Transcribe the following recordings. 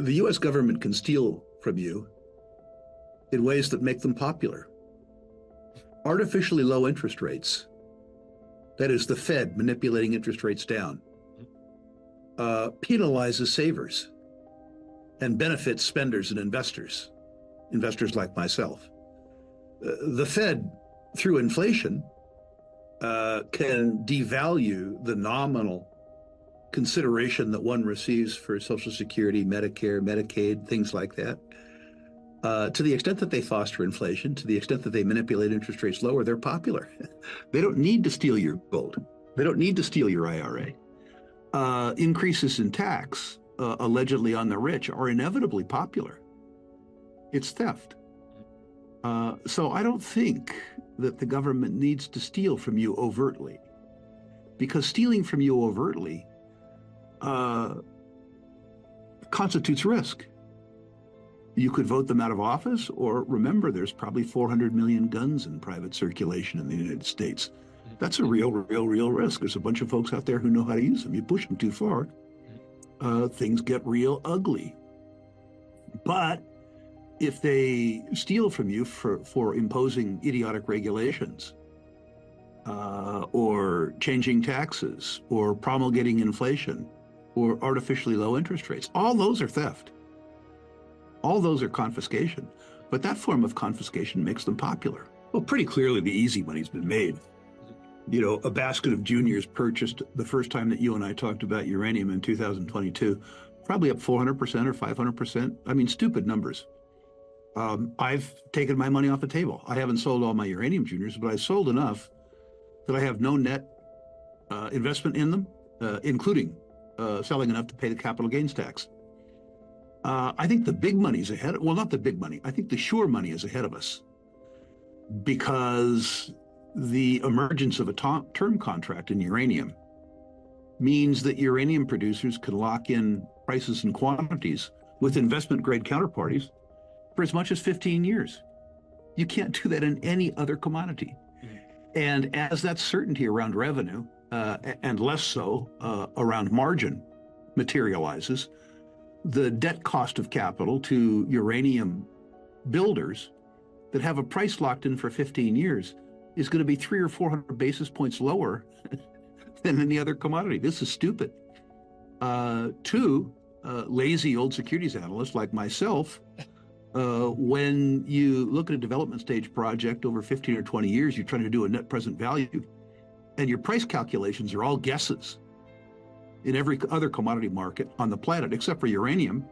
the US government can steal from you in ways that make them popular. Artificially low interest rates, that is the Fed manipulating interest rates down, penalizes savers and benefits spenders and investors, like myself. The Fed, through inflation, can devalue the nominal consideration that one receives for Social Security, Medicare, Medicaid, things like that. To the extent that they foster inflation, to the extent that they manipulate interest rates lower, they're popular. They don't need to steal your gold. They don't need to steal your IRA. Increases in tax, allegedly on the rich, are inevitably popular. It's theft. So I don't think that the government needs to steal from you overtly, because stealing from you overtly constitutes risk. You could vote them out of office, or remember, there's probably 400 million guns in private circulation in the United States. That's a real risk. There's a bunch of folks out there who know how to use them. You push them too far, things get real ugly. But if they steal from you for imposing idiotic regulations, or changing taxes, or promulgating inflation, or artificially low interest rates, all those are theft. All those are confiscation. But that form of confiscation makes them popular. Well, pretty clearly the easy money's been made. You know, a basket of juniors purchased the first time that you and I talked about uranium in 2022, probably up 400% or 500%. I mean, stupid numbers. I've taken my money off the table. I haven't sold all my uranium juniors, but I sold enough that I have no net investment in them, including selling enough to pay the capital gains tax. I think the big money's ahead. Well, not the big money. I think the sure money is ahead of us, because the emergence of a term contract in uranium means that uranium producers can lock in prices and quantities with investment grade counterparties for as much as 15 years. You can't do that in any other commodity. And as that certainty around revenue, and less so around margin, materializes, the debt cost of capital to uranium builders that have a price locked in for 15 years is going to be 300 or 400 basis points lower than any other commodity. This is stupid. Two, lazy old securities analysts like myself, when you look at a development stage project over 15 or 20 years, you're trying to do a net present value, and your price calculations are all guesses. In every other commodity market on the planet, except for uranium,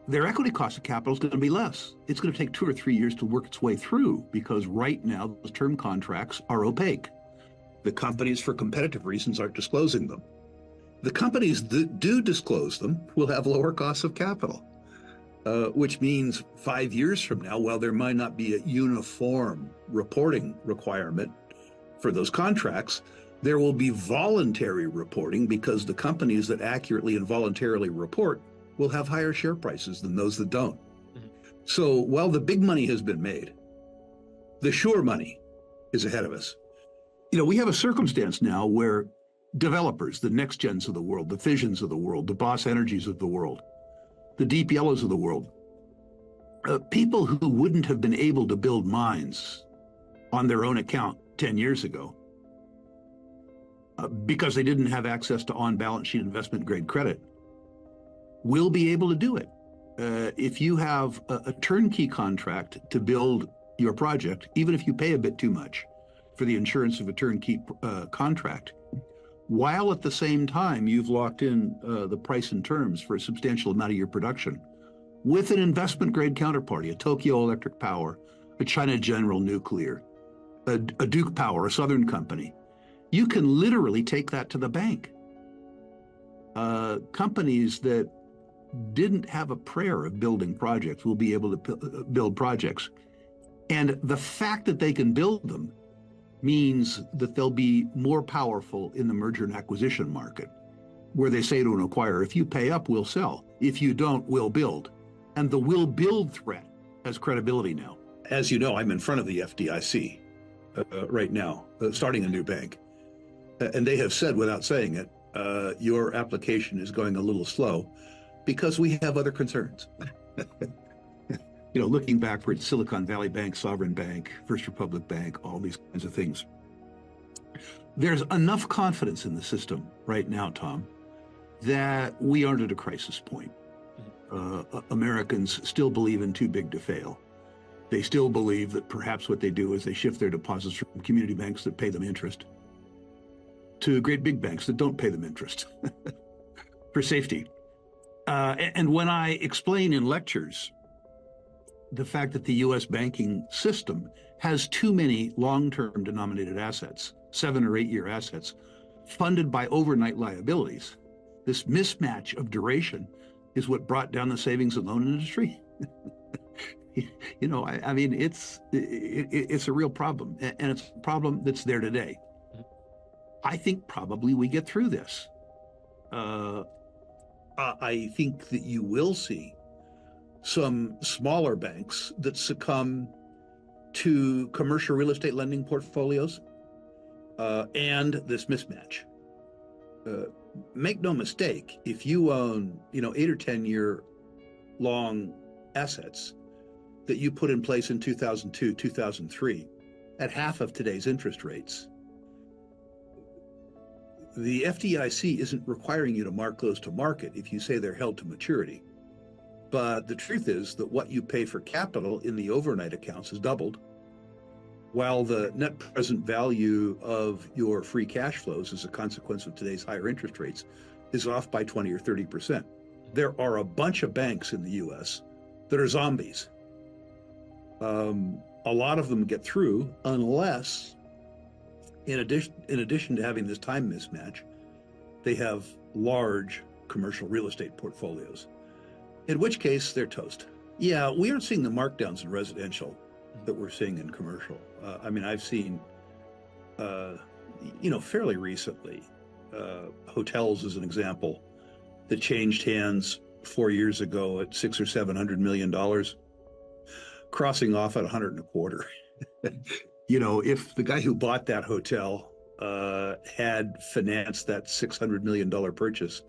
their equity cost of capital is going to be less. It's going to take 2 or 3 years to work its way through, because right now those term contracts are opaque. The companies, for competitive reasons, aren't disclosing them. The companies that do disclose them will have lower costs of capital, which means 5 years from now, while there might not be a uniform reporting requirement for those contracts, there will be voluntary reporting, because the companies that accurately and voluntarily report will have higher share prices than those that don't. So while the big money has been made, the sure money is ahead of us. You know, we have a circumstance now where developers, the next gens of the world, the fissions of the world, the Boss Energies of the world, the Deep Yellows of the world, people who wouldn't have been able to build mines on their own account 10 years ago, because they didn't have access to on-balance sheet investment grade credit, will be able to do it. If you have a turnkey contract to build your project, even if you pay a bit too much for the insurance of a turnkey contract, while at the same time you've locked in the price and terms for a substantial amount of your production with an investment grade counterparty, a Tokyo Electric Power, a China General Nuclear, a Duke Power, a Southern company, you can literally take that to the bank. Companies that didn't have a prayer of building projects will be able to build projects. And the fact that they can build them means that they'll be more powerful in the merger and acquisition market, where they say to an acquirer, if you pay up, we'll sell. If you don't, we'll build. And the will build threat has credibility now. As you know, I'm in front of the FDIC right now, starting a new bank. And they have said, without saying it, your application is going a little slow because we have other concerns. Looking backwards, Silicon Valley Bank, Sovereign Bank, First Republic Bank, all these kinds of things. There's enough confidence in the system right now, Tom, that we aren't at a crisis point. Americans still believe in too big to fail. They still believe that perhaps what they do is they shift their deposits from community banks that pay them interest to great big banks that don't pay them interest for safety. And when I explain in lectures the fact that the US banking system has too many long-term denominated assets, 7 or 8 year assets, funded by overnight liabilities, this mismatch of duration is what brought down the savings and loan industry. I mean, it's a real problem, and it's a problem that's there today. I think probably we get through this. I think that you will see some smaller banks that succumb to commercial real estate lending portfolios and this mismatch. Make no mistake, if you own 8 or 10 year long assets that you put in place in 2002, 2003 at half of today's interest rates, the FDIC isn't requiring you to mark those to market if you say they're held to maturity. But the truth is that what you pay for capital in the overnight accounts has doubled, while the net present value of your free cash flows as a consequence of today's higher interest rates is off by 20 or 30%. There are a bunch of banks in the US that are zombies. A lot of them get through unless, in addition to having this time mismatch, they have large commercial real estate portfolios, in which case they're toast. Yeah, we aren't seeing the markdowns in residential that we're seeing in commercial. I mean, I've seen, fairly recently, hotels as an example that changed hands 4 years ago at $600 or $700 million, crossing off at 100 and a quarter. If the guy who bought that hotel had financed that $600 million purchase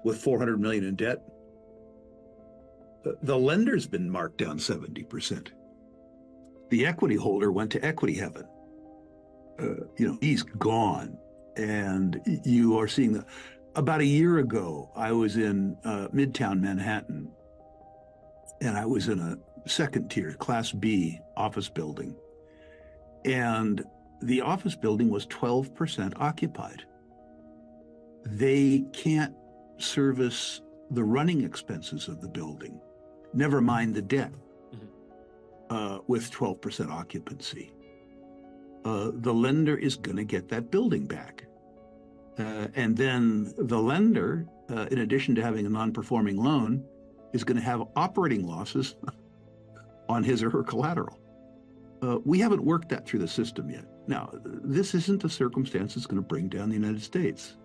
with $400 million in debt, the lender's been marked down 70%. The equity holder went to equity heaven. He's gone. And you are seeing that. About a year ago, I was in Midtown Manhattan, and I was in a second tier, Class B office building. And the office building was 12% occupied. They can't service the running expenses of the building, never mind the debt, with 12% occupancy. The lender is going to get that building back. And then the lender, in addition to having a non-performing loan, is going to have operating losses on his or her collateral. We haven't worked that through the system yet. Now, this isn't a circumstance that's going to bring down the United States.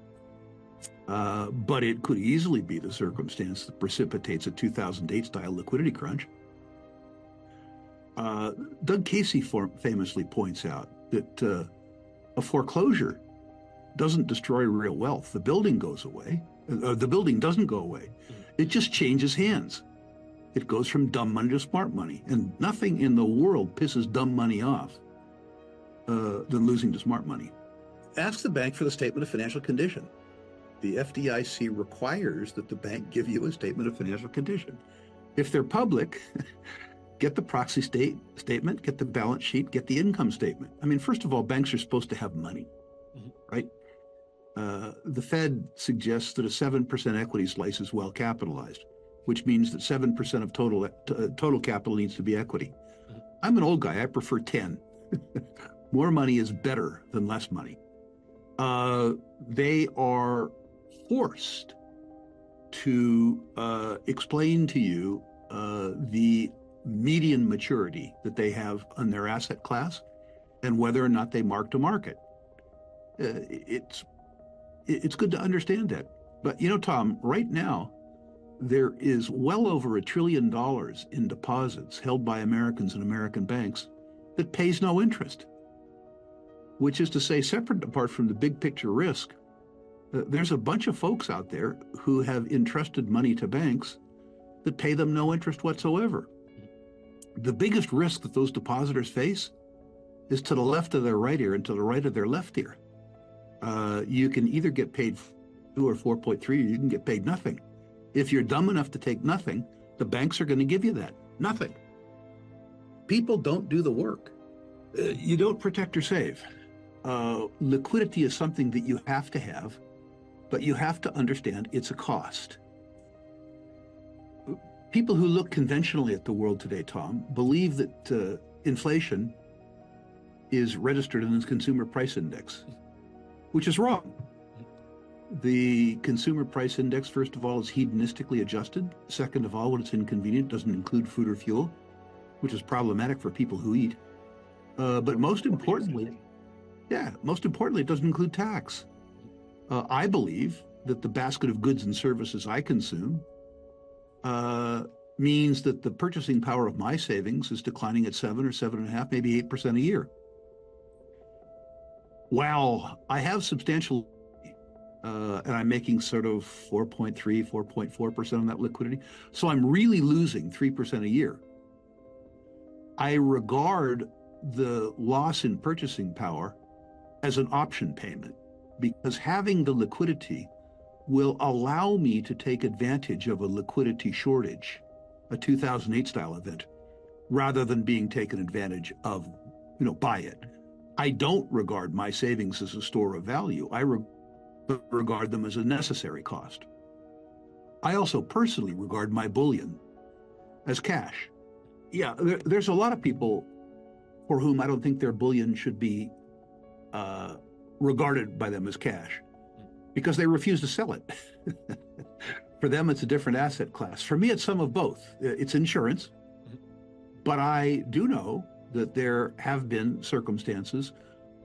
But it could easily be the circumstance that precipitates a 2008-style liquidity crunch. Doug Casey famously points out that a foreclosure doesn't destroy real wealth. The building goes away. The building doesn't go away. It just changes hands. It goes from dumb money to smart money. And nothing in the world pisses dumb money off than losing to smart money. Ask the bank for the statement of financial condition. The FDIC requires that the bank give you a statement of financial condition. If they're public, get the proxy statement, get the balance sheet, get the income statement. I mean, first of all, banks are supposed to have money, right? The Fed suggests that a 7% equity slice is well capitalized, which means that 7% of total capital needs to be equity. I'm an old guy. I prefer 10. More money is better than less money. They are forced to explain to you the median maturity that they have on their asset class and whether or not they mark to market. It's good to understand that. But, Tom, right now, there is well over $1 trillion in deposits held by Americans in American banks that pays no interest, which is to say, separate and apart from the big picture risk, There's a bunch of folks out there who have entrusted money to banks that pay them no interest whatsoever. The biggest risk that those depositors face is to the left of their right ear and to the right of their left ear. You can either get paid 2 or 4.3, or you can get paid nothing. If you're dumb enough to take nothing, the banks are going to give you that. Nothing. People don't do the work. You don't protect or save. Liquidity is something that you have to have, but you have to understand it's a cost. People who look conventionally at the world today, Tom, believe that inflation is registered in the consumer price index, which is wrong. The consumer price index, first of all, is hedonistically adjusted. Second of all, when it's inconvenient, doesn't include food or fuel, which is problematic for people who eat. But most importantly, it doesn't include tax. I believe that the basket of goods and services I consume means that the purchasing power of my savings is declining at 7 or 7.5, maybe 8% a year. While I have substantial, and I'm making sort of 4.3, 4.4% on that liquidity, so I'm really losing 3% a year. I regard the loss in purchasing power as an option payment, because having the liquidity will allow me to take advantage of a liquidity shortage, a 2008 style event, rather than being taken advantage of, by it. I don't regard my savings as a store of value. I regard them as a necessary cost. I also personally regard my bullion as cash. Yeah, there's a lot of people for whom I don't think their bullion should be regarded by them as cash, because they refuse to sell it. For them, it's a different asset class. For me, it's some of both. It's insurance, but I do know that there have been circumstances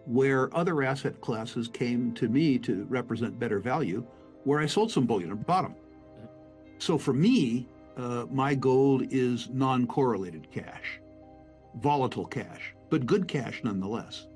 where other asset classes came to me to represent better value, where I sold some bullion at the bottom. So for me, my goal is non-correlated cash, volatile cash, but good cash nonetheless.